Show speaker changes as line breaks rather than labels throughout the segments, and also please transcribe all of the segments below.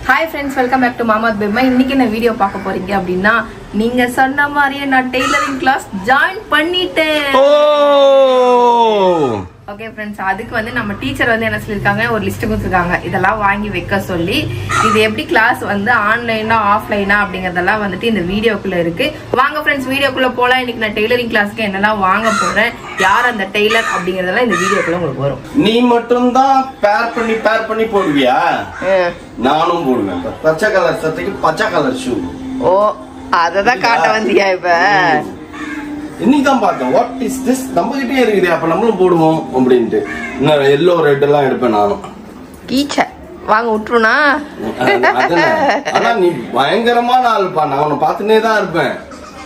Hi friends, welcome back to Mama's Bema. இன்னைக்கு என்ன video பார்க்க போறீங்க அப்படினா நீங்க சொன்ன மாதிரியே நான் டெய்லரிங் கிளாஸ் ஜாயின் பண்ணிட்டேன். ஓகே फ्रेंड्स, அதுக்கு வந்து நம்ம டீச்சர் வந்து என்ன சொல்லிருக்காங்க, ஒரு லிஸ்ட் கொடுத்திருக்காங்க. இதெல்லாம் வாங்கி வைக்க சொல்லி இது எப்படி கிளாஸ் வந்து ஆன்லைனா ஆஃப்லைனா அப்படிங்கறதெல்லாம் வந்துட்டு இந்த வீடியோக்குள்ள இருக்கு. வாங்க फ्रेंड्स, வீடியோக்குள்ள போலாம். இன்னைக்கு நான் டெய்லரிங் கிளாஸ்க்கு என்னெல்லாம் வாங்க போறேன், யார் அந்த டெய்லர் அப்படிங்கறதெல்லாம் இந்த வீடியோக்குள்ள உங்களுக்கு வரும்.
நீ மட்டும் தான் பேர் பண்ணி போடுவியா? நானும் போடுவேன். பச்சை கலர் சட்டைக்கு பச்சை கலர் ஷூ.
ஓ, அததான் காட்ட வந்தியா? இப்ப
இன்னைக்குதான் பார்த்தேன். What is this? நம்ம கிட்டே இருக்குது, அப்ப நம்மளும் போடுவோம் அப்படின்ட்டு. இன்னும் எல்லோ ரெட் எல்லாம் எடுப்பேன் நானும்.
கீச்ச வாங்க விட்டுருனா?
ஆனா நீ பயங்கரமான ஆள்பா, நான் உன்னை பார்த்துனே தான் இருப்பேன்.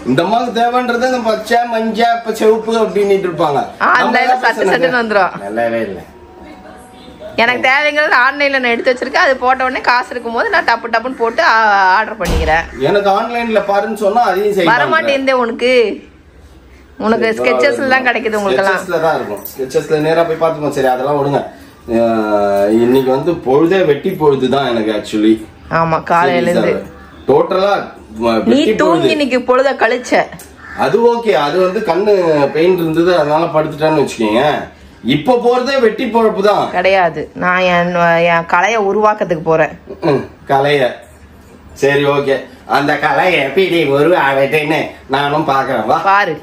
இந்த மாதிரி தேவைன்றது இந்த பச்சை மஞ்சள் இப்ப செவப்பு அப்படின்னு இருப்பாங்க. நல்லாவே இல்லை.
எனக்கு தேவைங்கிறது ஆன்லைன்ல நான் எடுத்து வச்சிருக்கேன். அது போட்ட உடனே காசு இருக்கும் போது நான் டப்பு டப்புன்னு போட்டு ஆர்டர் பண்ணிக்கிறேன்.
எனக்கு ஆன்லைன்ல பாருன்னு சொன்னா அதையும் செய்ய
வரமாட்டேன். உனக்கு ஸ்கெச்சஸ்ல தான் கிடைக்குது. உங்களுக்கு எல்லாம்
ஸ்கெச்சஸ்ல தான் இருக்கும். ஸ்கெச்சஸ்ல நேரா போய் பார்த்துப்போம். சரி, அதெல்லாம் விடுங்க. இன்னைக்கு வந்து பொழுதே வெட்டி பொழுது தான் எனக்கு ஆக்சுவலி.
ஆமா, காலையில இருந்து
டோட்டலா
நீ தூங்கி இன்னைக்கு பொழுத கழிச்ச.
அது ஓகே, அது வந்து கண்ணு பெயின் இருந்தது, அதனால படுத்துட்டான்னு வச்சுக்கீங்க. இப்ப போறதே வெட்டி பொழப்பு தான்
கிடையாது. நான் என் கலைய உருவாக்கத்துக்கு போறேன்.
கலைய சரி ஓகே, அந்த கலைய எப்படி உருவாகட்டுன்னு நானும் பாக்குறேன். பாரு,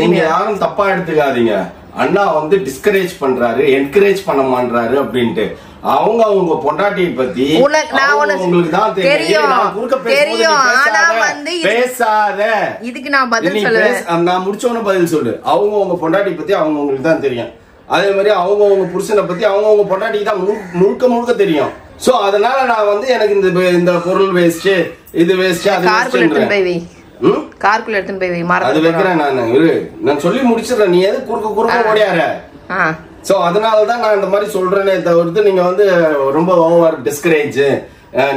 நீங்க யாரும் தப்பா எடுத்துக்காதீங்க. அண்ணா வந்து டிஸ்கரேஜ் பண்றாரு, என்கரேஜ் பண்ண மாட்டாரு அப்படின்ட்டு. அவங்க பொண்டாட்டியை பத்தி உங்களுக்கு தான் தெரியும். பேசாத, இதுக்கு நான் பதில் சொல்லுவேன். நான் முடிச்சவன பதில் சொல்லு. அவங்க பொண்டாட்டியை பத்தி அவங்களுக்கு தான் தெரியும். அதே மாதிரி அவங்க புருஷனை பத்தி அவங்க பொண்டாட்டிக்கு தான் முழுக்க தெரியும். சோ அதனால நான் வந்து எனக்கு இந்த பொருள் வேஸ்ட், இது வேஸ்ட், அது
கார்க்குள்ள எடுத்துன்னு போய் வை.
அது வைக்கிறேன் நான் சொல்லி முடிச்சிடுறேன். நீ எது குறுக்க ஓடியார? சோ அதனாலதான் நான் இந்த மாதிரி சொல்றேனே தவிர்த்து நீங்க வந்து ரொம்ப ஓவர் டிஸ்கரேஜ்,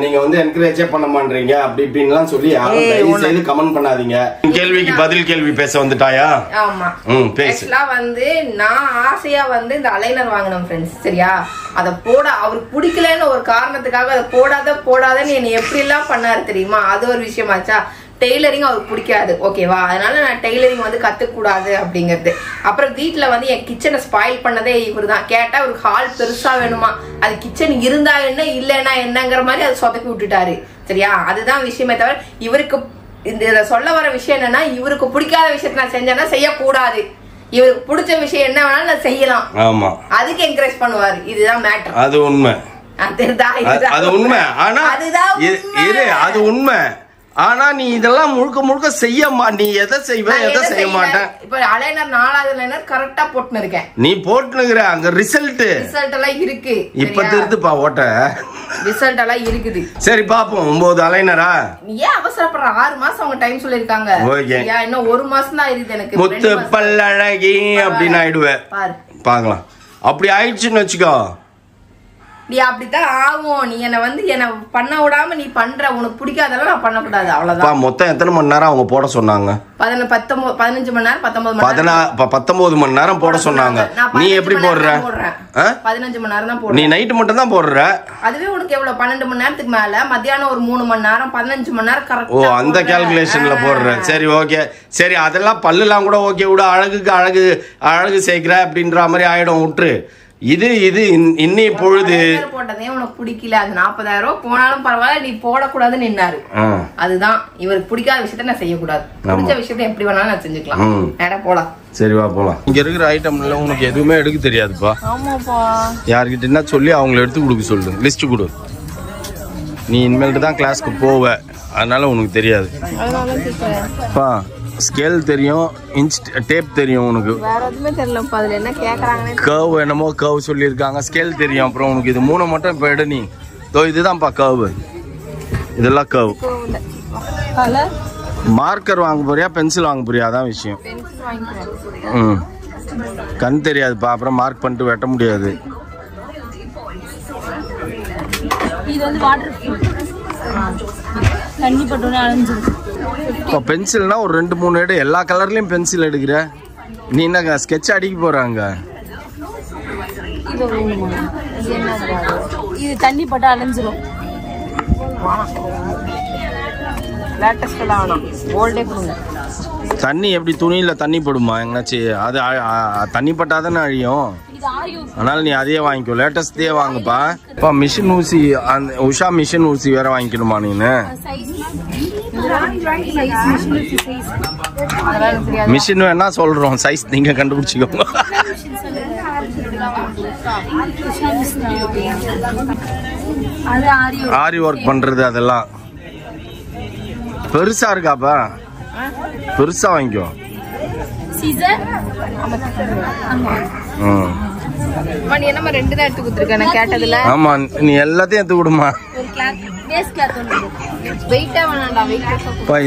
நீங்க வந்து என்கரேஜே பண்ண மாட்டீங்க அப்படி இப்படின்லாம் சொல்லி யாரும் தயவு செய்து கமெண்ட் பண்ணாதீங்க. கேள்விக்கு பதில் கேள்வி பேச வந்துட்டாயா?
ஆமா, ஆக்சுவலா வந்து நான் ஆசையா வந்து இந்த அலைனர் வாங்கினேன் ஃப்ரெண்ட்ஸ். சரியா, அத போட அவருக்கு பிடிக்கலன்னு ஒரு காரணத்துக்காக அதை போடாதன்னு என்ன எப்படி எல்லாம் பண்ணாரு தெரியுமா? அது ஒரு விஷயமாச்சா. டெய்லரிங் அவருக்கு பிடிக்காது, ஓகேவா? அதனால நான் டெய்லரிங் வந்து கத்துக்கூடாது அப்படிங்கிறது. அப்புறம் வீட்டுல வந்து என் கிச்சனை ஸ்பாயில் பண்ணதே இவர் தான். கேட்டா ஒரு ஹால் பெருசா வேணுமா, அது கிச்சன் இருந்தா என்ன இல்லைன்னா என்னங்கிற மாதிரி அதை சொதப்பி விட்டுட்டாரு. சரியா, அதுதான் விஷயமே தவிர இவருக்கு இந்த சொல்ல வர விஷயம் என்னன்னா, இவருக்கு பிடிக்காத விஷயத்த நான் செஞ்சேன்னா செய்யக்கூடாது. இவருக்கு பிடிச்ச விஷயம் என்ன வேணாலும் நான் செய்யலாம். ஆமா, அதுக்கு என்கரேஜ் பண்ணுவாரு. இதுதான் மேட்டர்.
அது உண்மை. அது உண்மை. ஆனா அது உண்மை. ஆனா நீ இதெல்லாம் முழுக்க செய்ய நீ எதை செய்வ எதை செய்ய மாட்டேன்.
இப்ப அலைனர் 4வது அலைனர் கரெக்டா போட்டுன்னு இருக்கேன்.
நீ போட்டுனுங்கற அங்க ரிசல்ட்
எல்லாம் இருக்கு.
இப்ப திருதுப்பா ஓட்ட
ரிசல்ட் எல்லாம் இருக்குது.
சரி பாப்போம். 9 அலைனரா?
நீ ஏன் அவசரப்படுற? 6 மாசம் அவங்க டைம் சொல்லிருக்காங்க. இன்னும் 1 மாசம் தான் இருக்கு எனக்கு.
முத்து பல்லழகி அப்படின்னு ஆயிடுவேன். பாக்கலாம். அப்படி ஆயிடுச்சுன்னு வச்சுக்கோ,
நீ அப்படித்தான் ஆகும். நீ என்ன வந்து என்ன பண்ண விடாம நீ பண்ற, உனக்கு பிடிக்காதெல்லாம் நான் பண்ணக்கூடாது. அவ்வளவுதான்.
மொத்தம் எத்தனை மணி நேரம் அவங்க போட சொன்னாங்க?
15 மணி நேரம்
19 மணி நேரம் போட சொன்னாங்க. நீ எப்படி போடுற?
15 மணி நேரம் தான் போடுற.
நீ நைட் மட்டும் தான் போடுற.
அதுவே உனக்கு எவ்வளவு? 12 மணி நேரத்துக்கு மேல மத்தியானம் ஒரு 3 மணி நேரம் 15 மணி நேரம் கரெக்ட்.
ஓ, அந்த கால்குலேஷன்ல போடுற. சரி ஓகே. சரி, அதெல்லாம் பல்லுலாம் கூட ஓகே விட, அழகு சேர்க்கிற அப்படின்ற மாதிரி ஆயிடும். விட்டுரு. இது இன்னி பொழுது
போட்டதே உனக்கு பிடிக்கல. அது 40,000 போனாலும் பரவாயில்ல, நீ போடக்கூடாதுன்னு நின்னாரு. அதுதான் இவருக்கு பிடிக்காத விஷயத்த நான் செய்யக்கூடாது. பிடிச்ச விஷயத்த எப்படி வேணாலும் நான் செஞ்சுக்கலாம். நேரா போலாம்.
சரி வா போலாம். இங்க இருக்கிற ஐட்டம்ல உனக்கு எதுவுமே எடுக்க தெரியாதுப்பா.
ஆமாப்பா.
யார்கிட்ட என்ன சொல்லி அவங்கள எடுத்து கொடுக்க சொல்லு. லிஸ்ட் கொடு. நீ இனிமேல்ட்டு தான் கிளாஸ்க்கு போவ, அதனால உனக்கு தெரியாது. பா, ஸ்கேல் தெரியும், இன்ச் டேப் தெரியும் உனக்கு.
வேற எதுவுமே தெரியலப்பா. அதுல என்ன கேக்குறாங்க?
கர்வ் என்னமோ கர்வ் சொல்லியிருக்காங்க. ஸ்கேல் தெரியும். அப்புறம் உனக்கு இது 3 மட்டும் இப்ப எடு. நீ இதுதான்ப்பா கர்வ். இதெல்லாம் கர்வ். மார்க்கர் வாங்க போறியா பென்சில் வாங்க போறியா? அதான் விஷயம். கண் தெரியாதுப்பா, அப்புறம் மார்க் பண்ணிட்டு வெட்ட முடியாது.
இது வந்து வாட்டர் தண்ணி பட்டோனே அலைஞ்சிரும்.
இப்போ பென்சில்னா ஒரு 2-3 எடு. எல்லா கலர்லயும் பென்சில் எடுக்கிற. நீ என்ன ஸ்கெட்ச் அடிக்க போறாங்க?
இது தண்ணி பட்டா அலைஞ்சிரும்.
லேட்டஸ்ட் எல்லாம் வேணாம், ஓல்டே கொடுங்க.
தண்ணி எப்படி துணியில தண்ணி போடுமா எங்கனாச்சு? அது தண்ணி பட்டாதானே அழியும். அதனால நீ அதையே வாங்கிக்கோ, லேட்டஸ்டே வாங்குப்பா. இப்போ மிஷின் ஊசி, அந்த உஷா மிஷின் ஊசி வேற வாங்கிக்கணுமா நீனு? மிஷின் வேணா சொல்றோம், சைஸ் நீங்க கண்டுபிடிச்சிக்கோங்க. ஆரி ஒர்க் பண்றது அதெல்லாம் பெருசா இருக்காப்பா, பெருசா வாங்கிக்கோ.
என்னமா 2 தான் எடுத்து கொடுத்துருக்கேன் நான் கேட்டதுல.
ஆமா, நீ எல்லாத்தையும் எடுத்து கொடுமா.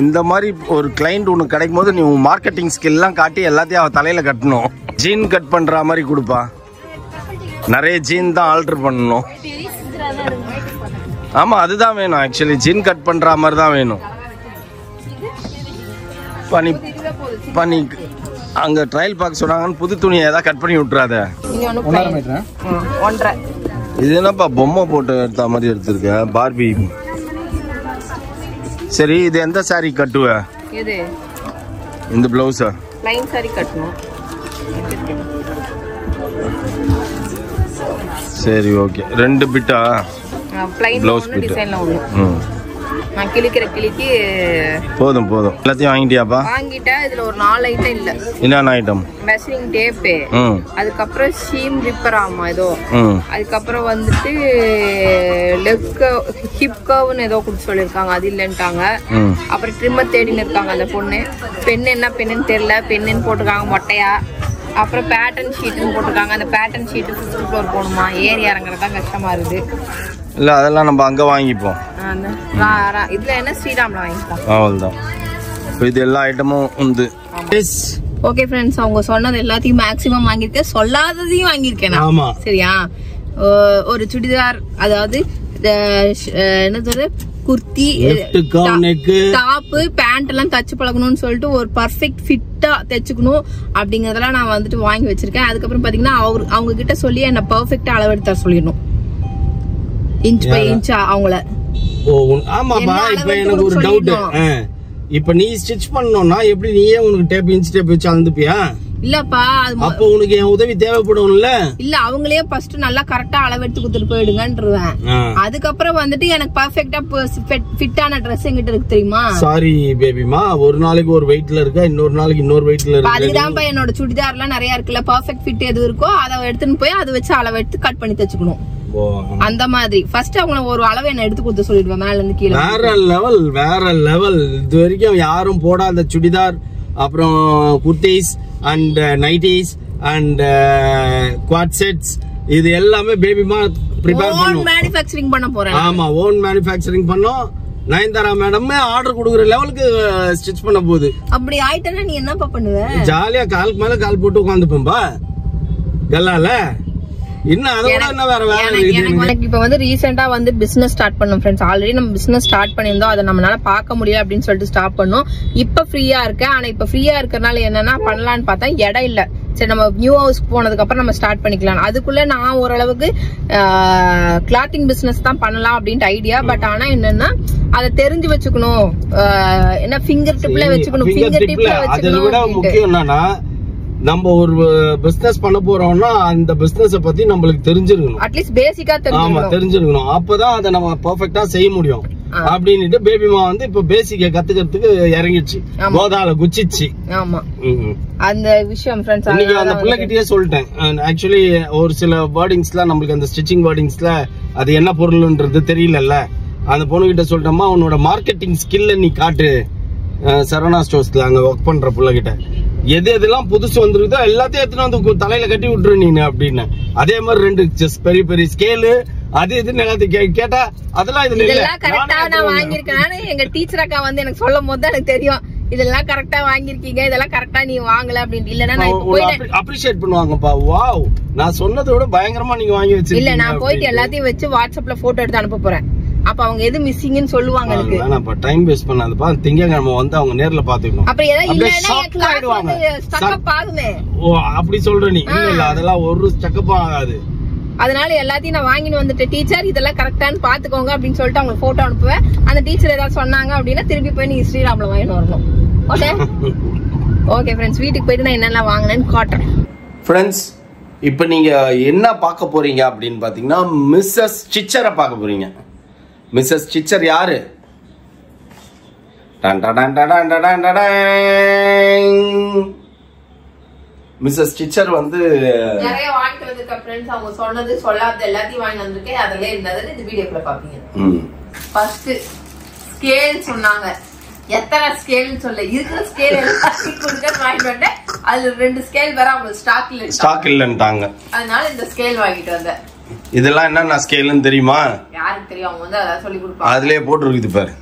இந்த மாதிரி ஒரு கிளைண்ட் உனக்கு கிடைக்கும் போது நீ மார்க்கெட்டிங் ஸ்கில் எல்லாம் காட்டி எல்லாத்தையும் அவ தலையில கட்டணும். ஜீன் கட் பண்ற மாதிரி கொடுப்பா, நிறைய ஜீன் தான் ஆல்டர் பண்ணணும். ஆமா, அதுதான் வேணும். ஆக்சுவலி ஜீன் கட் பண்ற மாதிரி தான் வேணும். பண்ணி அங்க ட்ரையல் பார்க்க சொன்னாங்கன்னு புது துணியை ஏதாவது கட் பண்ணி விட்டுறாத. இது என்னப்பா பொம்மை போட்டு எடுத்த மாதிரி எடுத்திருக்க, பார்பி. சரி, இது எந்த சாரி கட்டுவ?
இது
இந்த பிளவுஸ்
லைன் சாரி கட்டணும்.
சரி, ஓகே. 2 பிட்டா
ப்ளைன்
பிளவுஸ் பிட்
டிசைன்ல ஒண்ணு. நான் கிளிக்கிற கிளிக்கு
போதும். எல்லாத்தையும் வாங்கிட்டியாப்பா?
வாங்கிட்டேன். இதுல ஒரு 4 ஐட்டம் இல்ல.
என்னென்ன ஐட்டம்?
மெஷரிங் டேப், அதுக்கப்புறம் சீம் ரிப்பர், ஆமா ஏதோ, அதுக்கப்புறம் வந்துட்டு லெக் ஹிப் கர்வ்னு ஏதோ கொடுத்து சொல்லியிருக்காங்க, அது இல்லைன்ட்டாங்க. அப்புறம் ட்ரிம்மர் தேடின்னு இருக்காங்க அந்த பொண்ணு. பெண்ணு என்ன பெண்ணுன்னு தெரியல, பெண்ணுன்னு போட்டிருக்காங்க மொட்டையா. அப்புறம் பேட்டர்ன் ஷீட்டுன்னு போட்டிருக்காங்க. அந்த பேட்டர்ன் ஷீட்டு 5th ஃப்ளோர் போகணுமா, ஏறி இறங்குறது தான் கஷ்டமா இருக்குது.
இல்ல, அதெல்லாம் நம்ம அங்க வாங்கிப்போம்.
இதுல என்ன ஸ்ரீராம்ல வாங்கிப்போம்,
அவ்வளவுதான். இது எல்லா ஐட்டமும் உண்டு.
ஓகே ஃப்ரெண்ட்ஸ், அவங்க சொன்னது எல்லாத்தையும் மேக்ஸிமம் வாங்கியிருக்கேன், சொல்லாததையும் வாங்கியிருக்கேன். ஆமா, சரியா? ஒரு சுடிதார், அதாவது என்னது, குர்த்தி, டாப், பேண்ட் எல்லாம் தச்சு பழகணும்னு சொல்லிட்டு ஒரு பர்ஃபெக்ட் ஃபிட்டா தைச்சுக்கணும் அப்படிங்கறதெல்லாம் நான் வந்துட்டு வாங்கி வச்சிருக்கேன். அதுக்கப்புறம் பாத்தீங்கன்னா அவங்க கிட்ட சொல்லி என்ன பர்ஃபெக்டா அளவெடுத்தா சொல்லிடணும், இன்ச் பை இன்ச்சா அவங்கள.
ஆமாப்பா, இப்ப எனக்கு ஒரு டவுட். இப்ப நீ ஸ்டிச் பண்ணனும்னா எப்படி நீயே உனக்கு டேப், இன்ச் டேப் வச்சு அளந்துப்பியா?
இல்லப்பா,
அப்ப உனக்கு என் உதவி தேவைப்படும்ல.
இல்ல, அவங்களே ஃபர்ஸ்ட் நல்லா கரெக்டா அளவெடுத்து கொடுத்துட்டு போயிடுங்கன்றேன். அதுக்கப்புறம் வந்துட்டு எனக்கு பர்ஃபெக்ட்டா ஃபிட்டான Dress என்கிட்ட இருக்கு தெரியுமா?
சாரி பேபிமா, ஒரு நாளைக்கு ஒரு வெயிட்ல இருக்கா, இன்னொரு நாளைக்கு இன்னொரு வெயிட்ல இருக்கு.
அதுதான்ப்பா என்னோட சுடிதார்லாம் நிறைய இருக்குல்ல, பர்ஃபெக்ட் ஃபிட் எது இருக்கோ அதை எடுத்துன்னு போய் அதை வச்சு அளவெடுத்து கட் பண்ணி தச்சுக்கணும். அந்த மாதிரி ஃபர்ஸ்ட் அவங்க ஒரு அளவு என்ன எடுத்து கொடுத்து சொல்லிடுவேன், மேல இருந்து கீழே.
வேற லெவல். இது வரைக்கும் யாரும் போடாத சுடிதார், அப்புறம் kurtis and nighties and quad sets, இது எல்லாமே பேபிமா ப்ரிப்பேர் பண்ணுவோம்.
ஓன் மேனுஃபேக்சரிங் பண்ண போறேன்.
ஆமா, ஓன் மேனுஃபேக்சரிங் பண்ணோம். நயன்தாரா மேடம் ஆர்டர் கொடுக்குற லெவலுக்கு ஸ்டிச் பண்ண போகுது.
அப்படி ஆயிட்டனா நீ என்னப்பா பண்ணுவ?
ஜாலியா காலுக்கு மேல கால் போட்டு உட்காந்துப்பேன்பா கல்லால.
இப்ப வந்து ரீசெண்டா வந்து பிசினஸ் ஸ்டார்ட் பண்ணோம் ஃப்ரெண்ட்ஸ். ஆல்ரெடி நம்ம பிசினஸ் ஸ்டார்ட் பண்ணியிருந்தோம், அதை நம்மளால பார்க்க முடியல அப்படின்னு சொல்லிட்டு ஸ்டார்ட் பண்ணோம். இப்ப ஃப்ரீயா இருக்கேன். ஆனா இப்ப ஃப்ரீயா இருக்கறனால என்னன்னா பண்ணலான்னு பார்த்தா இடம் இல்ல. சரி, நம்ம நியூ ஹவுஸ்க்கு போனதுக்கு அப்புறம் நம்ம ஸ்டார்ட் பண்ணிக்கலாம். அதுக்குள்ள நான் ஓரளவுக்கு கிளாத்திங் பிசினஸ் தான் பண்ணலாம் அப்படின்ட்டு ஐடியா. பட் ஆனா என்னன்னா அதை தெரிஞ்சு வச்சுக்கணும், என்ன ஃபிங்கர் டிப்ல வச்சுக்கணும், ஃபிங்கர் டிப்ல வச்சுக்கணும்.
நம்ம ஒரு பிசினஸ் பண்ண போறோம்னா அந்த பிசினஸ் பத்தி நம்மளுக்கு தெரிஞ்சிருக்கணும்,
அட்லீஸ்ட் பேசிக்கா
தெரிஞ்சிருக்கணும். அப்பதான் அதை நம்ம பெர்ஃபெக்ட்டா செய்ய முடியும். அப்படின்னுட்டு பேபிமா வந்து இப்ப பேசிக்க கத்துக்கிறதுக்கு இறங்கிடுச்சு, போதால குச்சிச்சு.
ஆமா, அந்த விஷயம் ஃப்ரெண்ட்ஸ்
இன்னைக்கு அந்த பிள்ளைகிட்டயே சொல்லிட்டேன். ஆக்சுவலி ஒரு சில வேர்டிங்ஸ்ல நம்மளுக்கு அந்த ஸ்டிச்சிங் வேர்டிங்ஸ்ல அது என்ன பொருள்ன்றது தெரியலல்ல. அந்த பொண்ணுகிட்ட சொல்லிட்டோமா, உன்னோட மார்க்கெட்டிங் ஸ்கில்ல நீ காட்டு. சரவணா ஸ்டோர்ஸ்ல அங்க ஒர்க் பண்ற பிள்ளைகிட்ட எது எதெல்லாம் புதுசு வந்துருக்குதோ எல்லாத்தையும் எடுத்துட்டு வந்து தலையில கட்டி விட்டுரு நீனு அப்படின்னு. அதே மாதிரி 2 பெரிய பெரிய ஸ்கேலு அது இதுன்னு எல்லாத்தையும் கேட்டா அதெல்லாம் இதுல
கரெக்டா நான் வாங்கியிருக்கேன். எங்க டீச்சர் அக்கா வந்து எனக்கு சொல்லும் போது எனக்கு தெரியும், இதெல்லாம் கரெக்டா வாங்கிருக்கீங்க, இதெல்லாம் கரெக்டா நீ வாங்கல அப்படின்னு. இல்லன்னா நான்
அப்ரிஷியேட் பண்ணுவாங்கப்பா. வாவ், நான் சொன்னதை விட பயங்கரமா நீங்க வாங்கி வச்சிருக்கீங்க.
இல்ல, நான் போயிட்டு எல்லாத்தையும் வச்சு வாட்ஸ்அப்ல போட்டோ எடுத்து அனுப்ப போறேன். அப்ப அவங்க எது மிஸ்ஸிங்னு சொல்லுவாங்க. எனக்கு
வேணாப்பா, டைம் வேஸ்ட் பண்ணாதப்பா. திங்கக்கிழமை வந்து அவங்க நேர்ல பாத்துக்கணும்.
அப்ப ஏதாவது இல்லன்னா கிளாஸ் வந்து ஸ்டக்கப் ஆகுமே.
ஓ, அப்படி சொல்ற நீ? இல்ல அதெல்லாம் ஒரு ஸ்டக்கப் ஆகாது.
அதனால எல்லாத்தையும் நான் வாங்கிட்டு வந்துட்டேன். டீச்சர் இதெல்லாம் கரெக்டானு பாத்துக்கோங்க அப்படின்னு சொல்லிட்டு அவங்களுக்கு போட்டோ அனுப்புவேன். அந்த டீச்சர் ஏதாவது சொன்னாங்க அப்படின்னா திருப்பி போய் நீங்க ஸ்ரீராம்ல வாங்கிட்டு வரணும். ஓகே ஓகே ஃப்ரெண்ட்ஸ், வீட்டுக்கு போயிட்டு நான் என்னெல்லாம் வாங்கினேன்னு காட்டுறேன்.
ஃப்ரெண்ட்ஸ், இப்போ நீங்க என்ன பார்க்க போறீங்க அப்படின்னு பாத்தீங்கன்னா மிஸ்ஸஸ் சிச்சரை பார்க்க போறீங்க. மிஸ்ஸஸ் சிச்சர் யாரு? மிஸ்ஸஸ் சிச்சர் வந்து
நிறைய வாங்கிட்டு வந்திருக்க ஃப்ரெண்ட்ஸ். அவங்க சொன்னது சொல்லாத எல்லாத்தையும் வாங்கி வந்திருக்கேன். அதெல்லாம் இருந்தது இந்த வீடியோக்குள்ள பாப்பீங்க. ஃபர்ஸ்ட் ஸ்கேல் சொன்னாங்க. எத்தனை ஸ்கேல் சொல்ல இருக்கிற ஸ்கேல் எல்லாத்தையும் வாங்கிட்டு வந்தேன். அதுல 2 ஸ்கேல் வேற அவங்க ஸ்டாக்
இல்லன்ட்டாங்க.
அதனால இந்த ஸ்கேல் வாங்கிட்டு வந்தேன்.
இதெல்லாம் என்ன ஸ்கேல்னு தெரியுமா?
யாருக்கு தெரியும்? அவங்க வந்து அத சொல்லி கொடுப்பாங்க.
அதுலயே போட்டுருக்குது பாரு.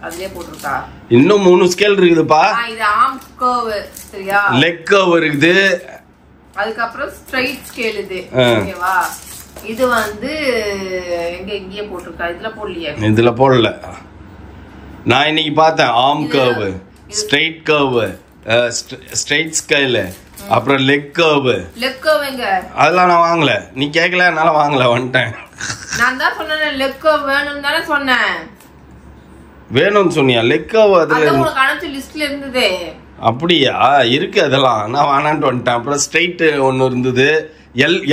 அதுலயே போட்டுருக்கா?
இன்னும் 3 ஸ்கேல் இருக்குதுப்பா.
இது ஆர்ம் கர்வ் சரியா?
லெக் கர்வ் இருக்குது.
அதுக்கு அப்புறம் ஸ்ட்ரைட் ஸ்கேல் இது. ஓகேவா? இது வந்து எங்கேயே போட்டுருக்கா? இதுல போடலையே. இதுல போடல.
நான் இன்னைக்கு பார்த்தேன் arm curve, straight curve, straight scale, அப்புறம் லெக் கர்வ்.
எங்க?
அதெல்லாம் நான் வாங்கல. நீ கேட்கல, என்னால வாங்கல, வந்துட்டேன்.
நான் தான் சொன்னேன் லெக் கர்வ் வேணும்னு தானே சொன்னேன்.
வேணும்னு சொன்னியா? லெக் கர்வ் அதுல
உங்களுக்கு அனுப்பிச்ச லிஸ்ட்ல இருந்தது.
அப்படியா? இருக்கு அதெல்லாம். நான் வேணான்ட்டு வந்துட்டேன். அப்புறம் ஸ்ட்ரைட் ஒன்னு இருந்தது,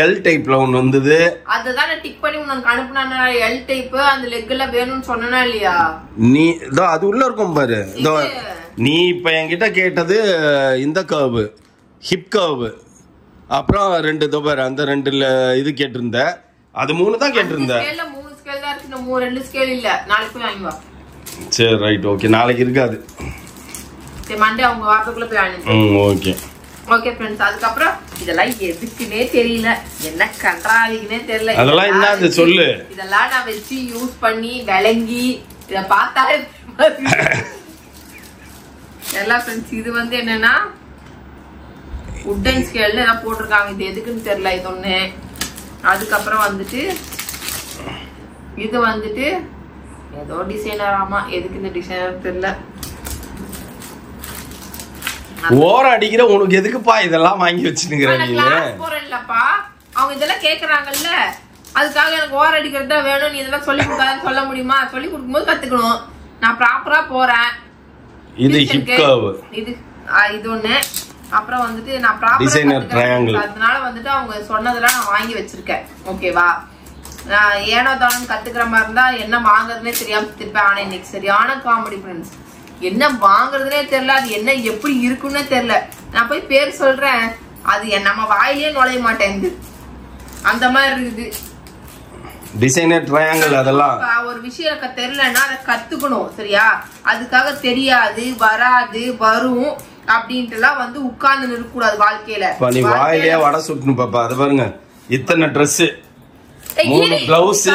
எல் டைப்ல ஒன்னு வந்தது.
அததான் நான் டிக் பண்ணி உனக்கு அனுப்புனா. எல் டைப் அந்த லெக்ல வேணும்னு சொன்னா இல்லையா?
நீ இதோ அது உள்ள இருக்கும் பாரு. இதோ நீ இப்ப என்கிட்ட கேட்டது இந்த கர்வ், ஹிப் கர்வ். அப்புறம் 2 தோபர் அந்த 2ல இது கேட்டிருந்த. அது 3 தான் கேட்டிருந்த.
3 ஸ்கேல் தான் இருக்கு. 2 ஸ்கேல் இல்ல. நாளைக்கு போய் வாங்கி வா.
சரி ரைட் ஓகே. நாளைக்கு இருக்காது.
சரி மண்டே அவங்க வாரத்துக்குள்ள போய் வாங்கி.
Okay
okay friends. அதுக்கு அப்புறம் இதெல்லாம் எதுக்குனே தெரியல, என்ன கன்றாவிக்குனே தெரியல.
அதெல்லாம் என்னது சொல்லு.
இதெல்லாம் நான் வச்சு யூஸ் பண்ணி விளங்கி இத பார்த்தாலே எல்லாம் ஃப்ரெண்ட்ஸ். இது வந்து என்னன்னா உட்டன் ஸ்கேல்ல ஏதாவது போட்டிருக்காங்க. இது எதுக்குன்னு தெரியல. இது ஒண்ணு. அதுக்கப்புறம் வந்துட்டு இது வந்துட்டு ஏதோ டிசைனர். ஆமா, எதுக்கு இந்த டிசைனர் தெரியல.
ஓர அடிக்கிற உனக்கு எதுக்குப்பா இதெல்லாம் வாங்கி வச்சுனுங்கற நீங்க?
கிளாஸ் போறேன்லப்பா, அவங்க இதெல்லாம் கேக்குறாங்கல்ல, அதுக்காக எனக்கு ஓர அடிக்கிறது தான் வேணும். நீ இதெல்லாம் சொல்லி கொடுக்காதன்னு சொல்ல முடியுமா? சொல்லி கொடுக்கும்போது கத்துக்கணும். நான் ப்ராப்பரா போறேன்.
இது ஹிப் கர்வ்.
இது ஒண்ணு. அப்புறம் வந்துட்டு நான் ப்ராப்பரா
டிசைனர் ட்ரையாங்கிள்.
அதனால வந்துட்டு அவங்க சொன்னதெல்லாம் நான் வாங்கி வச்சிருக்கேன். ஓகேவா? நான் ஏனோ தானோ கத்துக்கிற மாதிரி இருந்தா என்ன வாங்குறதுனே தெரியாம திருப்பேன். ஆனா இன்னைக்கு சரியான காமெடி ஃப்ரெண்ட்ஸ். என்ன வாங்குறதுனே தெரியல, அது என்ன எப்படி இருக்குன்னு தெரியல. நான் போய் பேர் சொல்றேன், அது நம்ம வாயிலே நுழைய மாட்டேங்குது. அந்த மாதிரி இருக்குது.
Designer triangle. அதெல்லாம்
ஒரு விஷயம் எனக்கு தெரியலன்னா அதை கத்துக்கணும் சரியா? அதுக்காக தெரியாது, வராது, வரும் அப்படின்ட்டுலாம் வந்து உட்கார்ந்து நிற்க கூடாது வாழ்க்கையில.
நீ வாயிலே வடை சுட்டணும் பாப்பா. அது பாருங்க, இத்தனை dress, 3 blouse,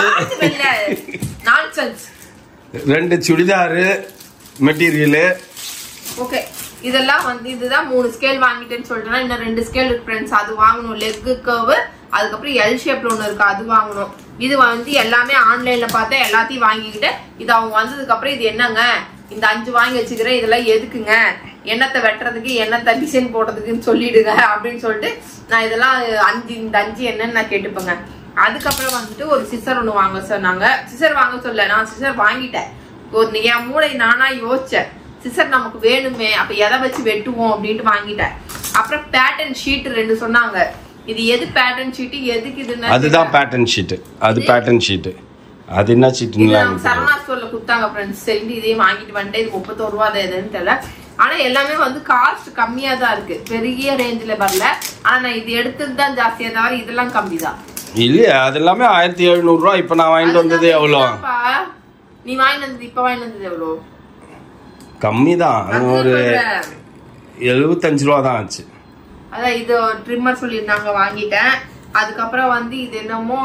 nonsense,
2 churidar material.
Okay, இதெல்லாம் வந்து இதுதான் 3 ஸ்கேல் வாங்கிட்டேன்னு சொல்லிட்டேன்னா இன்னும் 2 ஸ்கேல் இருக்கு ஃப்ரெண்ட்ஸ். அது வாங்கணும். லெக் கர்வ், அதுக்கப்புறம் எல் ஷேப்ல ஒண்ணு இருக்கு, அது வாங்கணும். இது வந்து எல்லாமே ஆன்லைன்ல பார்த்தா எல்லாத்தையும் வாங்கிக்கிட்டு, இது அவங்க வந்ததுக்கு அப்புறம் இது என்னங்க இந்த 5 வாங்கி வச்சுக்கிறேன், இதெல்லாம் எதுக்குங்க, எண்ணத்தை வெட்டுறதுக்கு, எண்ணத்தை டிசைன் போடுறதுக்குன்னு சொல்லிடுங்க அப்படின்னு சொல்லிட்டு நான் இதெல்லாம் இந்த 5 என்னன்னு நான் கேட்டுப்பேங்க. அதுக்கப்புறம் வந்துட்டு ஒரு சிசர் ஒண்ணு வாங்க சொன்னாங்க. சிசர் வாங்க சொல்ல, நான் சிசர் வாங்கிட்டேன். ஒரு என் மூளை நானா யோசிச்சேன், சிசர் நமக்கு வேணுமே, அப்ப எதை வச்சு வெட்டுவோம் அப்படின்ட்டு வாங்கிட்டேன். அப்புறம் பேட்டர்ன் ஷீட் 2 சொன்னாங்க. இது எது பேட்டர்ன் ஷீட், எதுக்கு இதுன்னா?
அதுதான் பேட்டர்ன் ஷீட். அது பேட்டர்ன் ஷீட். அது என்ன ஷீட்னா
சரவணா ஸ்டோர்ல குடுத்தாங்க ஃப்ரெண்ட்ஸ். சரி இதையும் வாங்கிட்டு வந்துட்டேன். இது 31 ரூபா தான் எதுன்னு தெரியல. ஆனா எல்லாமே வந்து காஸ்ட் கம்மியா தான் இருக்கு, பெரிய ரேஞ்சில வரல. ஆனா நான் இது எடுத்தது தான் ஜாஸ்தியா தவிர இதெல்லாம் கம்மி தான்.
இல்லையா? அது எல்லாமே 1700 ரூபா. இப்ப நான் வாங்கிட்டு வந்தது எவ்வளவு?
நீ வாங்கிட்டு வந்தது இப்ப வாங்கிட்டு வந்தது எவ்வளவு?
கம்மி தான். ஒரு 75 ரூபா தான் ஆச்சு.
அதான் இது ட்ரிம்மர் சொல்லியிருந்தாங்க, வாங்கிட்டேன். அதுக்கப்புறம் வந்து இது என்னமோ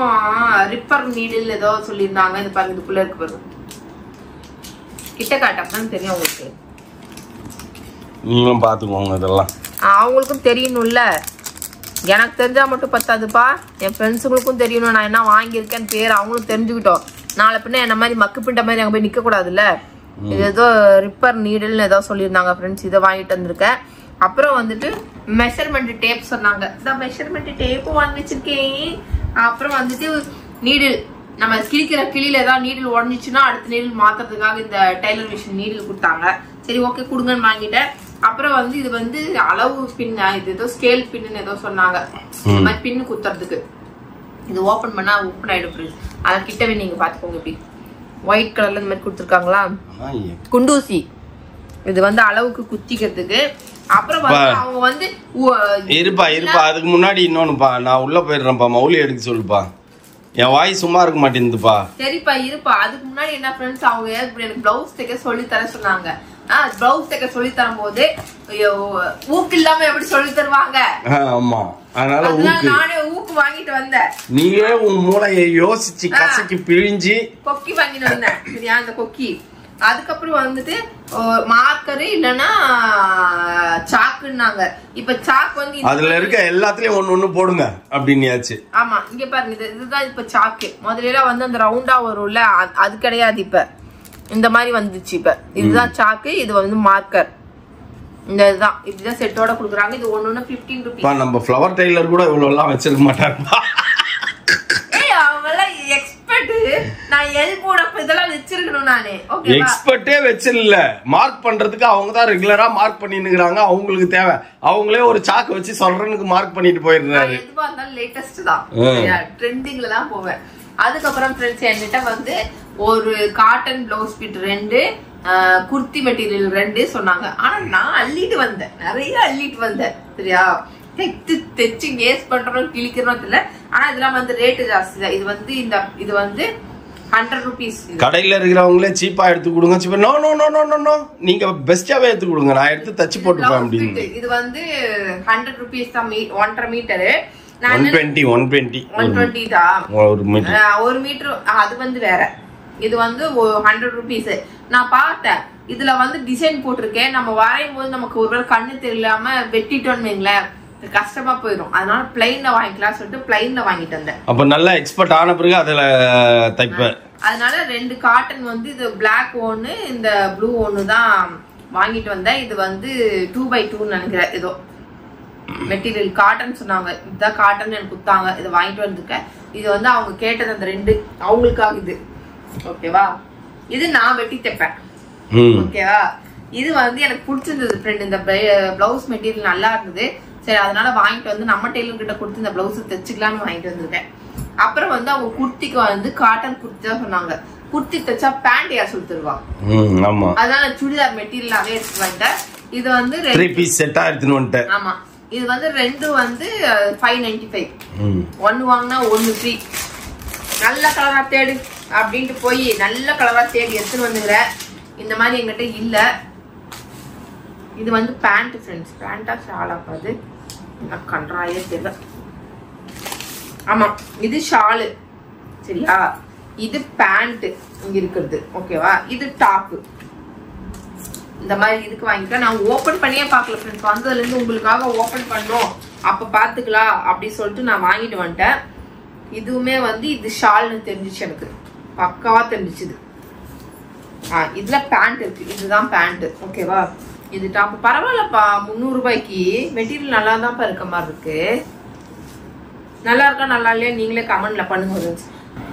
ரிப்பர் நீடில் ஏதோ சொல்லியிருந்தாங்க. இது பாருங்க, இதுக்குள்ள இருக்கு பாருங்க. கிட்ட காட்டாதான் தெரியும் உங்களுக்கு.
நீங்களும் பாத்துக்கோங்க. இதெல்லாம்
அவங்களுக்கும் தெரியணும்ல. எனக்கு தெரிஞ்சா மட்டும் பத்தாதுப்பா, என் ஃப்ரெண்ட்ஸுங்களுக்கும் தெரியணும் நான் என்ன வாங்கியிருக்கேன்னு பேர் அவங்களும் தெரிஞ்சுக்கிட்டோம். நாளை பின்ன என்ன மாதிரி மக்கு பிண்ட மாதிரி அங்கே போய் நிற்க கூடாதுல்ல. இது ஏதோ ரிப்பர் நீடில்னு ஏதோ சொல்லியிருந்தாங்க ஃப்ரெண்ட்ஸ். இதை வாங்கிட்டு வந்திருக்கேன். அப்புறம் வந்துட்டு மெஷர்மெண்ட் டேப் சொன்னாங்க. இந்த மெஷர்மெண்ட் டேப்பும் வாங்கி வச்சிருக்கேன். அப்புறம் வந்துட்டு நீடில் நம்ம கிழிக்கிற கிளியில ஏதாவது நீடில் உடஞ்சிச்சுன்னா அடுத்த நீடில் மாத்துறதுக்காக இந்த டெய்லர் மிஷின் நீடில் கொடுத்தாங்க. சரி ஓகே கொடுங்கன்னு வாங்கிட்டேன். அப்புறம் வந்து இது வந்து அளவு பின், இது ஏதோ ஸ்கேல் பின்னு ஏதோ சொன்னாங்க, இந்த மாதிரி பின்னு குத்துறதுக்கு. இது ஓபன் பண்ணா ஓப்பன் ஆயிடும். அத கிட்டவே நீங்க பாத்துக்கோங்க. இப்படி ஒயிட் கலர்ல இந்த மாதிரி கொடுத்துருக்காங்களா குண்டூசி. இது வந்து அளவுக்கு குத்திக்கிறதுக்கு. அப்புறம் வந்து அவங்க வந்து
இருப்பா அதுக்கு முன்னாடி இன்னொன்னுப்பா, நான் உள்ள போயிடுறேன்ப்பா, மௌலி எடுக்க சொல்லுப்பா, என் வாய் சும்மா இருக்க மாட்டேங்குதுப்பா.
சரிப்பா இருப்பா. அதுக்கு முன்னாடி என்ன ஃப்ரெண்ட்ஸ், அவங்க எனக்கு பிளவுஸ் தைக்க சொல்லி தர சொன்னாங்க. பிளவுஸ் தைக்க சொல்லி தரும் போது ஊக்கு இல்லாம எப்படி சொல்லி தருவாங்க?
ஆமா, அதனால
நானே ஊக்கு வாங்கிட்டு வந்தேன்.
நீயே உன் மூளையை யோசிச்சு கசக்கி பிழிஞ்சு
கொக்கி வாங்கிட்டு வந்தேன். சரியா, அந்த கொக்கி. அதுக்கப்புறம் வந்துட்டு மார்க்கரு இல்லன்னா சாக்குன்னாங்க. இப்ப சாக்கு வந்து
அதுல இருக்க எல்லாத்துலயும் ஒண்ணு போடுங்க அப்படின்னியாச்சு.
ஆமா, இங்க பாருங்க, இதுதான் இப்ப சாக்கு. முதல்ல வந்து அந்த ரவுண்டா வரும்ல, அது கிடையாது. இப்ப இந்த மாதிரி வந்துச்சு. இப்ப இதுதான் சாக்கு, இது வந்து மார்க்கர். இந்த இதுதான் இதுதான் செட்டோட குடுக்குறாங்க. இது ஒண்ணு 15 ரூபீஸ்.
நம்ம ஃப்ளவர் டெய்லர் கூட இவ்வளவு எல்லாம் வச்சிருக்க மாட்டாங்க.
நான் எல்போட இதெல்லாம் வச்சிருக்கணும் நானே. ஓகே,
எக்ஸ்பர்ட்டே வச்சிரல, மார்க் பண்றதுக்கு அவங்க தான் ரெகுலரா மார்க் பண்ணினுங்கறாங்க. அவங்களுக்கு தேவை, அவங்களே ஒரு சாக்கு வச்சு சொல்றனுக்கு மார்க் பண்ணிட்டு போயிடுறாரு.
எதுவா இருந்தாலும் லேட்டஸ்ட் தான், ட்ரெண்டிங்ல தான் போவேன். அதுக்கப்புறம் ஃப்ரெண்ட்ஸ் என்கிட்ட வந்து ஒரு cotton blouse piece 2, kurti material 2 சொன்னாங்க. ஆனா நான் அள்ளிட்டு வந்தேன், நிறைய அள்ளிட்டு வந்தேன். சரியா, தைச்சு வேஸ்ட் பண்றோம் கிழிக்கிறோம் இல்ல. ஆனா இதெல்லாம் வந்து ரேட்டு ஜாஸ்தி தான். இது வந்து 100 ரூபீஸ்.
கடையில இருக்கிறவங்களே சீப்பா எடுத்து கொடுங்க. சீப்பா no no no no no, நீங்க பெஸ்டாவே எடுத்து கொடுங்க, நான் எடுத்து தச்சு போட்டுப்பேன் அப்படின்னு.
இது வந்து 100 ரூபீஸ் தான், 1.5 மீட்டர்.
120
தான்
ஒரு
மீட்டர். அது வந்து வேற, இது வந்து 100 ரூபீஸ். நான் பார்த்தேன், இதுல வந்து டிசைன் போட்டிருக்கேன். நம்ம வரையும் போது நமக்கு ஒருவேளை கண்ணு தெரியலாம வெட்டிட்டோன்னு வைங்களேன், கஷ்டமா போயிடும். அதனால பிளைன்ல வாங்கிக்கலாம் சொல்லிட்டு பிளைன்ல வாங்கிட்டு வந்தேன்.
அப்ப நல்லா எக்ஸ்பர்ட் ஆன பிறகு அதுல தைப்பேன்.
அதனால 2 காட்டன் வந்து இது பிளாக் ஒன்னு, இந்த ப்ளூ ஒன்னு தான் வாங்கிட்டு வந்தேன். இது வந்து 2x2 நினைக்கிறேன். ஏதோ மெட்டீரியல் காட்டன் சொன்னாங்க. இதுதான் காட்டன் எனக்கு குத்தாங்க. இதை வாங்கிட்டு வந்திருக்கேன். இது வந்து அவங்க கேட்டது அந்த 2 அவங்களுக்காக. இது ஓகேவா, இது நான் வெட்டி தைப்பேன். ஓகேவா, இது வந்து எனக்கு பிடிச்சிருந்தது ஃப்ரெண்ட். இந்த பிளவுஸ் மெட்டீரியல் நல்லா இருந்தது. சரி, அதனால வாங்கிட்டு வந்து நம்ம டெய்லர் கிட்ட கொடுத்து இந்த பிளவுஸ் தைச்சுக்கலாம்னு வாங்கிட்டு வந்துருக்கேன். அப்புறம் வந்து அவங்க குர்த்திக்கு வந்து காட்டன் குர்த்தி தான் சொன்னாங்க. குர்த்தி தைச்சா பேண்ட் யார் சொல்லி தருவாங்க. அதனால சுடிதார் மெட்டீரியலாவே எடுத்து வந்துட்டேன். இது வந்து
3 பீஸ் செட்டா எடுத்துன்னு வந்துட்டேன்.
ஆமா, இது வந்து 2 வந்து 595. 1 வாங்கினா 1 ஃப்ரீ. நல்ல கலரா தேடு அப்படின்ட்டு போய் நல்ல கலரா தேடி எடுத்துன்னு வந்துக்கிறேன். இந்த மாதிரி எங்கிட்ட இல்ல. இது வந்து பேண்ட் ஃப்ரெண்ட்ஸ், பேண்டா ஷாலா பாது கன்றாயே தெரியல. ஆமா, இது ஷாலு. சரியா, இது பேண்ட் இங்க இருக்கிறது. ஓகேவா, இது டாப். இந்த மாதிரி இதுக்கு வாங்கிட்டேன். நான் ஓபன் பண்ணியே பார்க்கல ஃப்ரெண்ட்ஸ். வந்ததுல இருந்து உங்களுக்காக ஓபன் பண்ணோம், அப்ப பாத்துக்கலாம் அப்படி சொல்லிட்டு நான் வாங்கிட்டு வந்துட்டேன். இதுவுமே வந்து இது ஷால்னு தெரிஞ்சிச்சு, எனக்கு பக்காவா தெரிஞ்சிச்சு. இதுல பேண்ட் இருக்கு, இதுதான் பேண்ட். ஓகேவா, இது டாப். பரவாயில்லப்பா, 300 ரூபாய்க்கு மெட்டீரியல் நல்லா தான் இருக்க மாதிரி இருக்கு. நல்லா இருக்கா நல்லா இல்லையா நீங்களே கமெண்ட்ல பண்ணுங்க.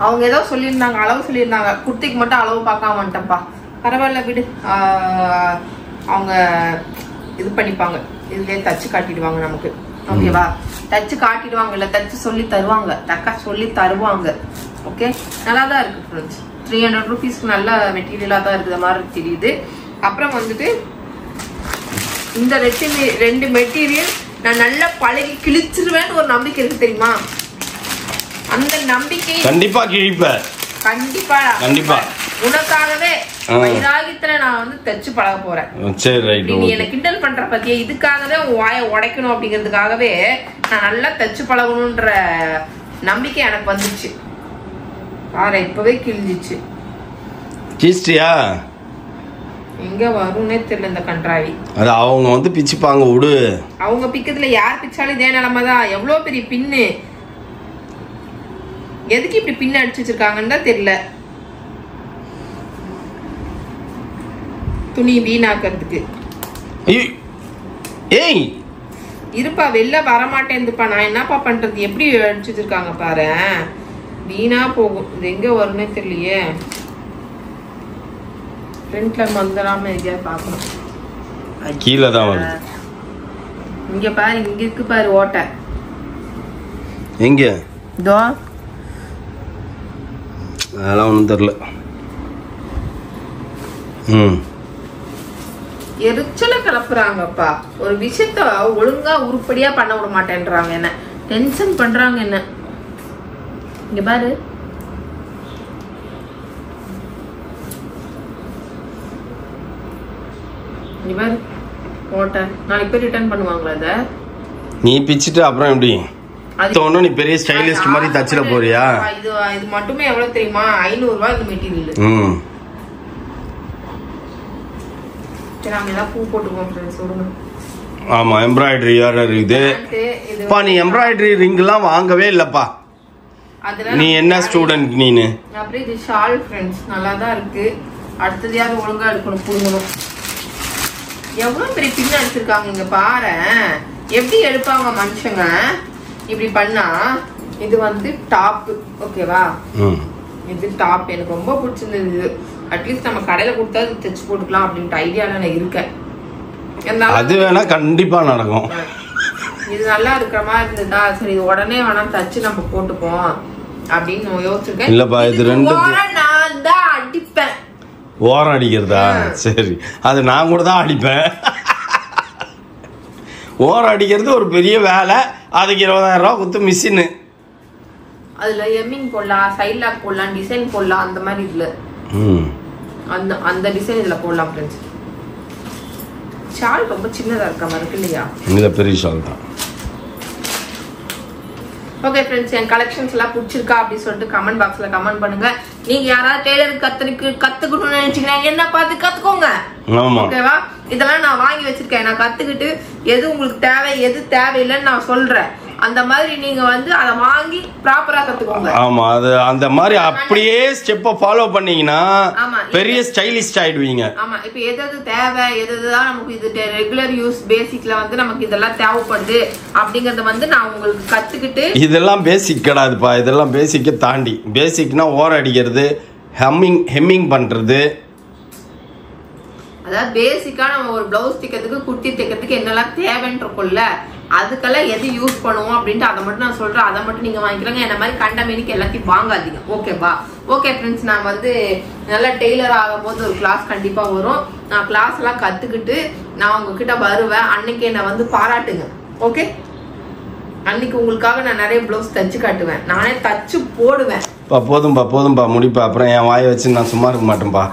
அவங்க ஏதோ சொல்லியிருந்தாங்க, அளவு சொல்லியிருந்தாங்க. குர்த்திக்கு மட்டும் அளவு பார்க்காம வந்துட்டேன்ப்பா. பரவாயில்ல விடு, அவங்க இது பண்ணிப்பாங்க, இதுலயே தச்சு காட்டிடுவாங்க நமக்கு. ஓகேவா, தச்சு காட்டிடுவாங்க, இல்ல தச்சு சொல்லி தருவாங்க, தக்கா சொல்லி தருவாங்க. ஓகே, நல்லா தான் இருக்கு ஃப்ரெண்ட்ஸ். 300 ரூபீஸ்க்கு நல்ல மெட்டீரியலா தான் இருக்கிற மாதிரி தெரியுது. அப்புறம் வந்துட்டு இந்த 2 மெட்டீரியல் நான் நல்லா பழகி கிழிச்சிருவேன்னு ஒரு நம்பிக்கை இருக்கு தெரியுமா. அந்த நம்பிக்கை
கண்டிப்பா கிழிப்பேன். கண்டிப்பா
உனக்காகவே வைராகியத்துல நான் வந்து தச்சு பழக போறேன். சரி ரைட். நீ என்ன கிண்டல் பண்ற பத்தியா, இதுக்காகவே உன் வாயை உடைக்கணும் அப்படிங்கிறதுக்காகவே நான் நல்லா தச்சு பழகணும்ன்ற நம்பிக்கை எனக்கு வந்துச்சு. பாரு, இப்பவே கிழிஞ்சிச்சு.
கிழிச்சியா?
எங்க வரும்னே தெரியல இந்த கன்றாவி.
அது அவங்க வந்து பிச்சுப்பாங்க, விடு.
அவங்க பிக்கிறதுல யார் பிச்சாலும் இதே நிலைமை தான். எவ்வளவு பெரிய பின்னு, எதுக்கு இப்படி பின்ன அடிச்சு வச்சிருக்காங்கன்னு தான் தெரியல. துணி வீணாக்கிறதுக்கு.
ஏய்
இருப்பா வெளில வரமாட்டேன்துப்பா. நான் என்னப்பா பண்றது? எப்படி அடிச்சு வச்சிருக்காங்க பாரு. வீணா போகும். இது எங்க வரும்னே தெரியலையே. ஃப்ரண்ட்ல வந்துடாம எங்கேயாவது பார்க்கணும்.
கீழே தான் வருது.
இங்க பாரு, இங்க இருக்கு பாரு ஓட்டை.
எங்க?
இதோ.
அதெல்லாம் ஒன்றும் தெரியல.
எரிச்சல கிளப்புறாங்கப்பா. ஒரு விஷயத்த ஒழுங்கா உருப்படியா பண்ண விட மாட்டேன்றாங்க. என்ன டென்ஷன் பண்றாங்க என்ன. இங்க பாரு. இங்க பாரு ஓட்டை. நாளைக்கு போய் ரிட்டர்ன் பண்ணுவாங்களா? அத
நீ பிச்சிட்டு அப்புறம் எப்படி நீ பெரிய ஸ்டைலிஸ்ட் மாதிரி தச்சிட போறியா?
இது மட்டுமே எவ்வளவு தெரியுமா? 500 ரூபாய் இந்த மெட்டீரியல். பூ போட்டுக்கோம் ஃப்ரெண்ட்ஸ். சொல்லுங்க.
ஆமா எம்ப்ராய்டரி வேற இருக்குது. நீ எம்ப்ராய்டரி ரிங் எல்லாம் வாங்கவே இல்லப்பா. நீ என்ன ஸ்டூடெண்ட் நீனு?
அப்படியே இது ஷால் ஃப்ரெண்ட்ஸ். நல்லா தான் இருக்கு. அடுத்தது யாரும் ஒழுங்கா எடுக்கணும், புடுங்கணும். எவ்வளவு பெரிய பின்ன அடிச்சிருக்காங்க இங்க பாரு. எப்படி எடுப்பாங்க மனுஷங்க இப்படி பண்ணா? இது வந்து டாப். ஓகேவா? இது டாப். எனக்கு ரொம்ப பிடிச்சிருந்தது. அட்லீஸ்ட் நம்ம கடையில கொடுத்தா தைச்சு போட்டுக்கலாம் அப்படின்ட்டு ஐடியால நான் இருக்கேன்.
அது வேணா கண்டிப்பா நடக்கும்.
இது நல்லா இருக்கிற மாதிரி இருந்ததா, சரி உடனே வேணா தச்சு நம்ம போட்டுப்போம் அப்படின்னு யோசிச்சிருக்கேன்.
இல்லப்பா இது ரெண்டு
நான் தான் அடிப்பேன்.
ஓரம் அடிக்கிறதா? சரி, அது நான் கூட தான் அடிப்பேன். ஓரம் அடிக்கிறது ஒரு பெரிய வேலை. அதுக்கு 20,000 ரூபாய் கொடுத்து மிஷின்.
அதுல எம்மிங் போடலாம், சைட் லாக் போடலாம், டிசைன் போடலாம். அந்த மாதிரி இதுல அந்த டிசைன் இதுல போடலாம் ஃப்ரெண்ட்ஸ். ஷால் ரொம்ப சின்னதா இருக்க மாதிரி இருக்கு இல்லையா?
இல்ல பெரிய ஷால் தான்.
ஓகே ஃப்ரெண்ட்ஸ், என் கலெக்ஷன்ஸ் எல்லாம் பிடிச்சிருக்கா அப்படின்னு சொல்லிட்டு கமெண்ட் பாக்ஸ்ல கமெண்ட் பண்ணுங்க. நீங்க யாராவது டெய்லருக்கு கத்துக்கணும்னு நினைச்சீங்கன்னா என்ன பார்த்து கத்துக்கோங்க. ஓகேவா? இதெல்லாம் நான் வாங்கி வச்சிருக்கேன். நான் கத்துக்கிட்டு எது உங்களுக்கு தேவை எது தேவையில்லைன்னு நான் சொல்றேன். அந்த மாதிரி நீங்க வந்து அதை வாங்கி ப்ராப்பரா கத்துக்கோங்க.
ஆமா, அது அந்த மாதிரி அப்படியே ஸ்டெப்பை ஃபாலோ பண்ணீங்கன்னா பெரிய ஸ்டைலிஸ்ட் ஆயிடுவீங்க.
ஆமா, இப்போ எது தேவை எதுதான் நமக்கு இது ரெகுலர் யூஸ் பேசிக்ல வந்து நமக்கு இதெல்லாம் தேவைப்படுது அப்படிங்கறத வந்து நான் உங்களுக்கு கத்துக்கிட்டு.
இதெல்லாம் பேசிக் கிடையாதுப்பா. இதெல்லாம் பேசிக்கை தாண்டி. பேசிக்னா ஓரம் அடிக்கிறது, ஹெம்மிங் பண்றது.
அதாவது பேசிக்கா நம்ம ஒரு பிளவுஸ் தைக்கிறதுக்கு குர்த்தி தைக்கிறதுக்கு என்னெல்லாம் தேவைன்னு இருக்கும்ல, அதுக்கெல்லாம் எது யூஸ் பண்ணுவோம் அப்படின்ட்டு அதை மட்டும் நான் சொல்றேன். அதை மட்டும் நீங்க வாங்கிக்கிறாங்க. என்ன மாதிரி கண்டமேனிக்கு எல்லாத்தையும் வாங்காதீங்க. ஓகேவா? ஓகே ஃப்ரெண்ட்ஸ், நான் வந்து நல்லா டெய்லர் ஆகும் போது ஒரு கிளாஸ் கண்டிப்பா வரும். நான் கிளாஸ் எல்லாம் கத்துக்கிட்டு நான் உங்ககிட்ட வருவேன். அன்னைக்கு என்ன வந்து பாராட்டுங்க. ஓகே? அன்னைக்கு உங்களுக்காக நான் நிறைய பிளவுஸ் தச்சு காட்டுவேன். நானே தச்சு போடுவேன்.
போதும்பா முடிப்பா. அப்புறம் என் வாயை வச்சு நான் சும்மா இருக்க மாட்டேன்பா.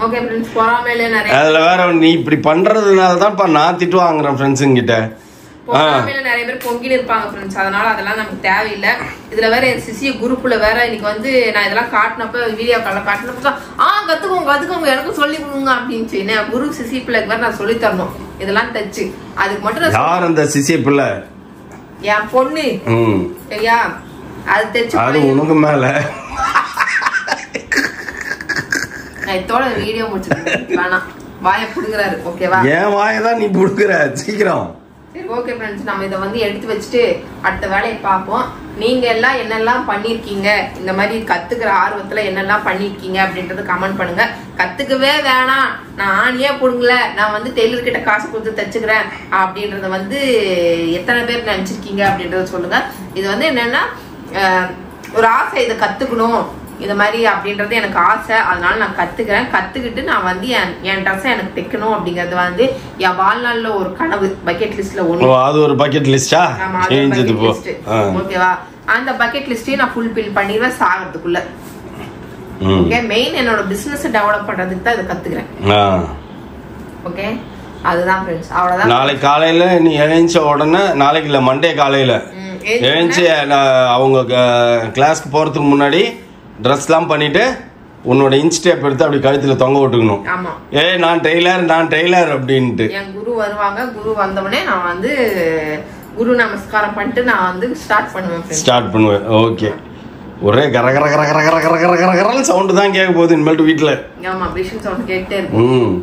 ஓகே ஃப்ரெண்ட்ஸ், பொறாமையில நிறைய
அதுல வேற நீ இப்படி பண்றதுனால தான் நான் திட்டு வாங்குறேன் ஃப்ரெண்ட்ஸுங்க கிட்ட.
பொறாமையில நிறைய பேர் பொங்கிட்டு இருப்பாங்க ஃப்ரெண்ட்ஸ். அதனால அதெல்லாம் நமக்கு தேவையில்லை. இதுல வேற என் சிசிய குரூப்ல வேற இன்னைக்கு வந்து நான் இதெல்லாம் காட்டினப்ப வீடியோ கால காட்டினப்ப கத்துக்கோங்க எனக்கும் சொல்லி கொடுங்க அப்படின்னு என்ன குரு சிசி பிள்ளைக்கு வேற நான் சொல்லி தரணும் இதெல்லாம் தச்சு. அதுக்கு மட்டும்
யார் அந்த சிசி பிள்ளை?
என் பொண்ணு. சரியா? அது தச்சு
அது உனக்கு மேல
இதோட வீடியோ முடிச்சிருக்கேன். வேணாம், வாயை புடுங்குறாரு. ஓகேவா?
ஏன் வாயை தான் நீ புடுங்குற சீக்கிரம்.
சரி ஓகே ஃப்ரெண்ட்ஸ், நம்ம இதை வந்து எடுத்து வச்சுட்டு அடுத்த வேலையை பார்ப்போம். நீங்க எல்லாம் என்னெல்லாம் பண்ணிருக்கீங்க, இந்த மாதிரி கத்துக்கிற ஆர்வத்துல என்னெல்லாம் பண்ணிருக்கீங்க அப்படின்றத கமெண்ட் பண்ணுங்க. கத்துக்கவே வேணாம், நான் ஆணியே புடுங்கல, நான் வந்து டெய்லர் கிட்ட காசு கொடுத்து தச்சுக்கிறேன் அப்படின்றத வந்து எத்தனை பேர் நினைச்சிருக்கீங்க அப்படின்றத சொல்லுங்க. இது வந்து என்னன்னா ஒரு ஆசை, இதை கத்துக்கணும் இந்த மாதிரி அப்படின்றது எனக்கு ஆசை. அதனால நான் கத்துக்கிறேன். கத்துக்கிட்டு நான் வந்து என் ட்ரெஸ்ஸை எனக்கு தைக்கணும் அப்படிங்கறது வந்து என் வாழ்நாள்ல ஒரு கனவு. பக்கெட் லிஸ்ட்ல ஒண்ணு.
அது ஒரு பக்கெட் லிஸ்டா?
ஓகேவா? அந்த பக்கெட் லிஸ்டையும் நான் ஃபுல்ஃபில் பண்ணிடுவேன் சாகிறதுக்குள்ள. ஓகே, மெயின் என்னோட பிசினஸ் டெவலப் பண்றதுக்கு தான் இதை கத்துக்கிறேன். ஓகே, அதுதான் ஃப்ரெண்ட்ஸ். அவ்வளவுதான்.
நாளைக்கு காலையில நீ எழுந்த உடனே, நாளைக்கு இல்ல மண்டே காலையில எழுந்து அவங்க கிளாஸ்க்கு போறதுக்கு முன்னாடி ட்ரெஸ்லாம் பண்ணிட்டு உன்னோட இன்ச் டேப் எடுத்து அப்படி கழுத்துல தொங்க விட்டுக்கணும். நான் டெய்லர் அப்படின்ட்டு
என் குரு வருவாங்க. குரு வந்தவனே நான் வந்து குரு நமஸ்காரம் பண்ணிட்டு நான் வந்து ஸ்டார்ட் பண்ணுவேன். ஓகே,
ஒரே கர கர கர கர கர கர கர கரன்னு சவுண்ட் தான் கேட்க போகுது இனிமேல்ட்டு வீட்டுல.
ஆமா, விஷன் சவுண்ட் கேட்டே இருக்கும்.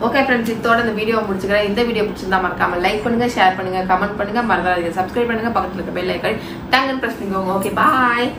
ஓகே ஃப்ரெண்ட்ஸ், இதோட இந்த வீடியோ முடிச்சுக்கிறேன். இந்த வீடியோ பிடிச்சிருந்தா மறக்காம லைக் பண்ணுங்க, ஷேர் பண்ணுங்க, கமெண்ட் பண்ணுங்க, மறக்காதீங்க சப்ஸ்கிரைப் பண்ணுங்க, பக்கத்துல இருக்க பெல் ஐகானை டங்குன்னு பிரஸ் பண்ணிக்கோங்க. ஓகே, பாய்.